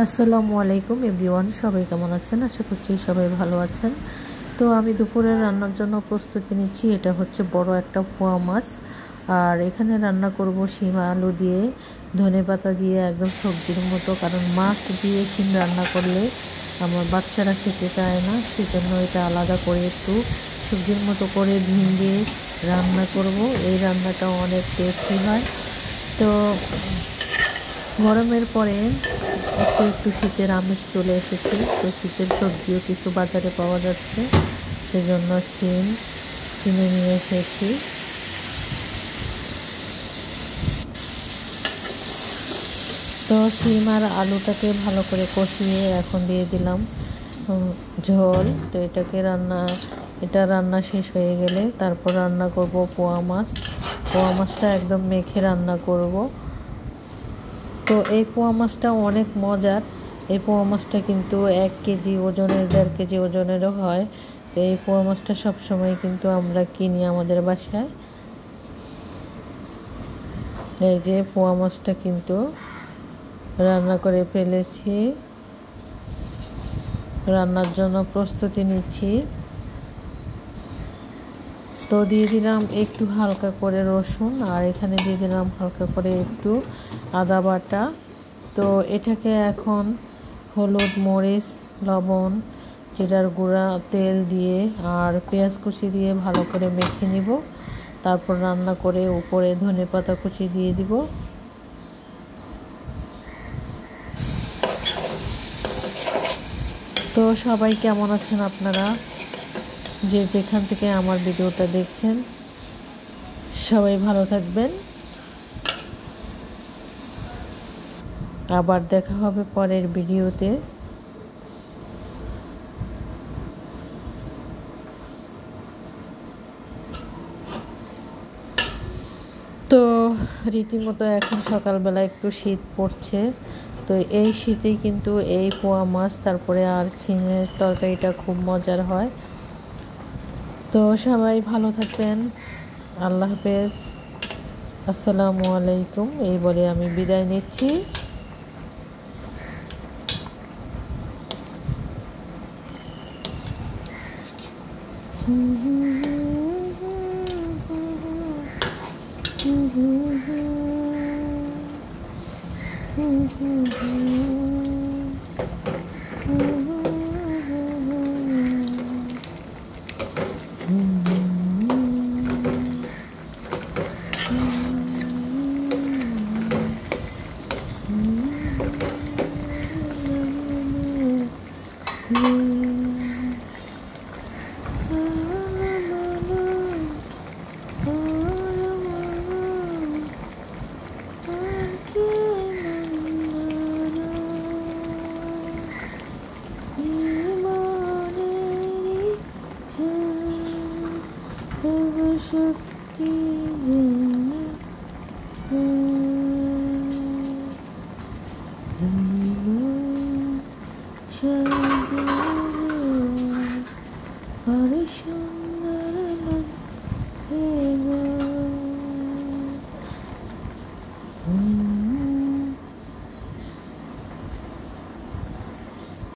আসসালামু আলাইকুম এভরিওয়ান, সবাই কেমন আছেন? আশা করছি সবাই ভালো আছেন। তো আমি দুপুরের রান্নার জন্য প্রস্তুতি নিচ্ছি। এটা হচ্ছে বড় একটা পোয়া মাছ, আর এখানে রান্না করব শিম আলু দিয়ে, ধনেপাতা দিয়ে, একদম সবজির মতো। কারণ মাছ দিয়ে শিম রান্না করলে আমার বাচ্চারা খেতে চায় না, সেজন্য এটা আলাদা করে একটু সবজির মতো করে ভেঙে রান্না করব। এই রান্নাটা অনেক টেস্টি হয়। তো গরমের পরে একটু একটু শীতের আমেজ চলে এসেছে। তো শীতের সবজিও কিছু বাজারে পাওয়া যাচ্ছে, সেজন্য শিম কিনে নিয়ে এসেছি। তো শিম আর আলুটাকে ভালো করে কষিয়ে এখন দিয়ে দিলাম ঝোল। তো এটা রান্না শেষ হয়ে গেলে তারপর রান্না করব পোয়া মাছ। পোয়া মাছটা একদম মেখে রান্না করব। তো এই পোয়া মাছটা অনেক মজার। এই পোয়া মাছটা কিন্তু 1 কেজি ওজনের, 1.5 কেজি ওজনেরও হয়। তো এই পোয়া মাছটা সবসময় কিন্তু আমরা কিনি আমাদের বাসায়। এই যে পোয়া মাছটা কিন্তু রান্না করে ফেলেছি, রান্নার জন্য প্রস্তুতি নিচ্ছি। তো দিয়ে দিলাম একটু হালকা করে রসুন, আর এখানে দিয়ে দিলাম হালকা করে একটু আদা বাটা। তো এটাকে এখন হলুদ, মরিচ, লবণ, জিরার গুঁড়া, তেল দিয়ে আর পেঁয়াজ কুচি দিয়ে ভালো করে মেখে নিব। তারপর রান্না করে উপরে ধনেপাতা কুচি দিয়ে দিব। তো সবাই কেমন আছেন আপনারা, যে যেখান থেকে আমার ভিডিওটা দেখছেন? সবাই ভালো থাকবেন। আবার দেখা হবে পরের ভিডিওতে। তো রীতিমতো এখন সকালবেলা একটু শীত পড়ছে। তো এই শীতেই কিন্তু এই পোয়া মাছ তারপরে আর ঝিঙের তরকারিটা খুব মজার হয়। তো সবাই ভালো থাকবেন। আল্লাহ হাফেজ, আসসালামু আলাইকুম এই বলে আমি বিদায় নিচ্ছি। শক্তি জানা